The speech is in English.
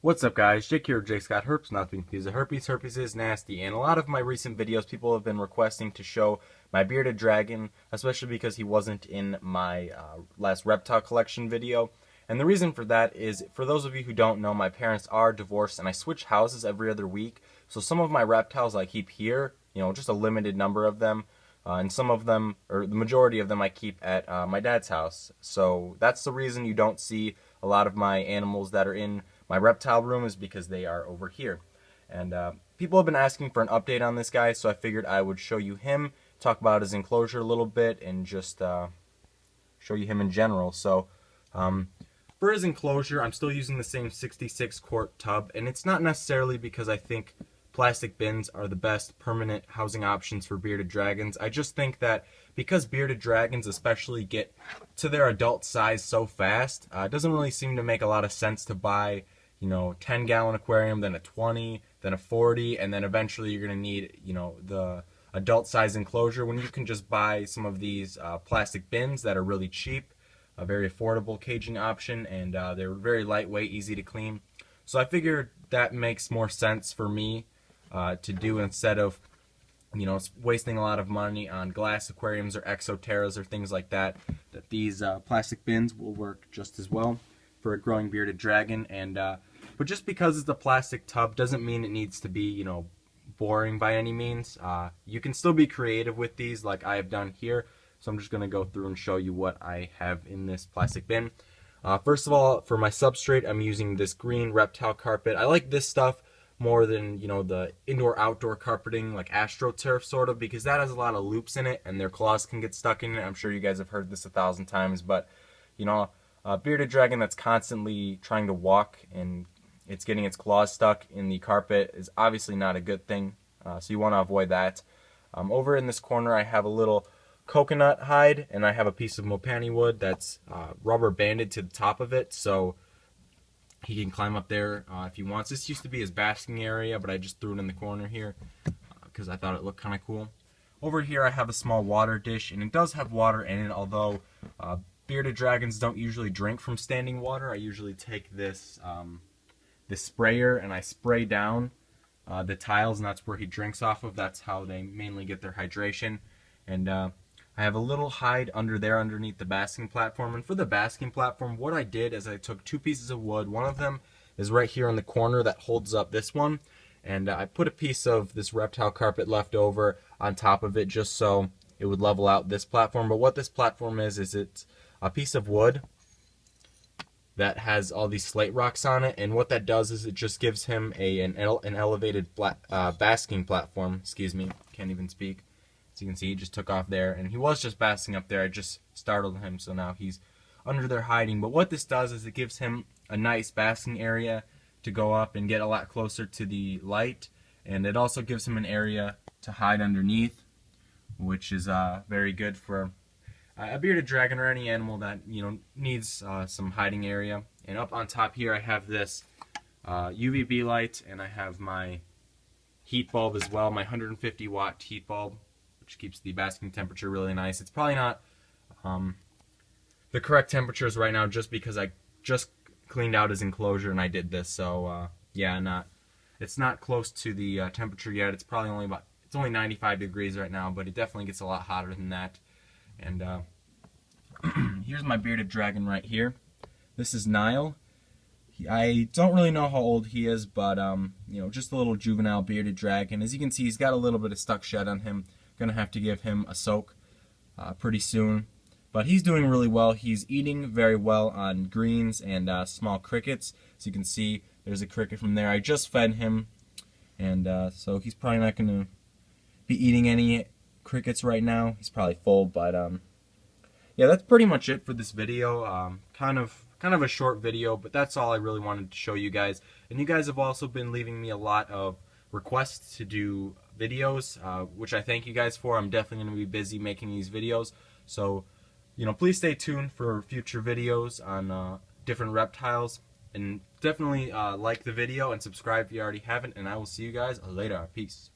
What's up guys, Jake here, Jakesgotherps, not to be confused with herpes. Herpes is nasty, and a lot of my recent videos people have been requesting to show my bearded dragon, especially because he wasn't in my last reptile collection video. And the reason for that is, for those of you who don't know, my parents are divorced and I switch houses every other week. So some of my reptiles I keep here, just a limited number of them. And some of them, or the majority of them, I keep at my dad's house. So that's the reason you don't see a lot of my animals that are in my reptile room, is because they are over here. And people have been asking for an update on this guy, so I figured I would show you him, talk about his enclosure a little bit, and just show you him in general. So for his enclosure, I'm still using the same 66 quart tub, and it's not necessarily because I think plastic bins are the best permanent housing options for bearded dragons. I just think that because bearded dragons especially get to their adult size so fast, it doesn't really seem to make a lot of sense to buy 10-gallon aquarium, then a 20, then a 40, and then eventually you're going to need the adult size enclosure, when you can just buy some of these plastic bins that are really cheap, a very affordable caging option, and they're very lightweight, easy to clean. So I figured that makes more sense for me to do, instead of wasting a lot of money on glass aquariums or exoterras or things like that. That these plastic bins will work just as well for a growing bearded dragon. And but just because it's a plastic tub doesn't mean it needs to be boring by any means. You can still be creative with these, like I have done here. So I'm just going to go through and show you what I have in this plastic bin. First of all, for my substrate, I'm using this green reptile carpet. I like this stuff more than the indoor-outdoor carpeting like AstroTurf sort of, because that has a lot of loops in it and their claws can get stuck in it. I'm sure you guys have heard this 1,000 times, but a bearded dragon that's constantly trying to walk and it's getting its claws stuck in the carpet is obviously not a good thing, so you want to avoid that. Over in this corner I have a little coconut hide, and I have a piece of mopani wood that's rubber banded to the top of it, so he can climb up there if he wants. This used to be his basking area, but I just threw it in the corner here because I thought it looked kind of cool. Over here I have a small water dish, and it does have water in it, although bearded dragons don't usually drink from standing water. I usually take this this sprayer and I spray down the tiles, and that's where he drinks off of. That's how they mainly get their hydration. And I have a little hide under there underneath the basking platform. And for the basking platform, what I did is I took two pieces of wood. One of them is right here in the corner that holds up this one. And I put a piece of this reptile carpet left over on top of it just so it would level out this platform. But what this platform is it's a piece of wood that has all these slate rocks on it. And what that does is it just gives him an elevated basking platform. Excuse me, can't even speak. As you can see, he just took off there, and he was just basking up there. I just startled him, so now he's under there hiding. But what this does is it gives him a nice basking area to go up and get a lot closer to the light, and it also gives him an area to hide underneath, which is very good for a bearded dragon or any animal that needs some hiding area. And up on top here I have this UVB light, and I have my heat bulb as well, my 150 watt heat bulb, which keeps the basking temperature really nice. It's probably not the correct temperatures right now, just because I just cleaned out his enclosure and I did this. So yeah, it's not close to the temperature yet. It's probably only 95 degrees right now, but it definitely gets a lot hotter than that. And here's my bearded dragon right here. This is Nile. I don't really know how old he is, but just a little juvenile bearded dragon. As you can see, he's got a little bit of stuck shed on him. Gonna have to give him a soak pretty soon, but he's doing really well. He's eating very well on greens and small crickets. As you can see, there's a cricket from there. I just fed him, and so he's probably not gonna be eating any crickets right now. He's probably full, but yeah, that's pretty much it for this video. Kind of a short video, but that's all I really wanted to show you guys. And you guys have also been leaving me a lot of requests to do videos, which I thank you guys for. I'm definitely going to be busy making these videos, so please stay tuned for future videos on different reptiles, and definitely like the video and subscribe if you already haven't, and I will see you guys later. Peace.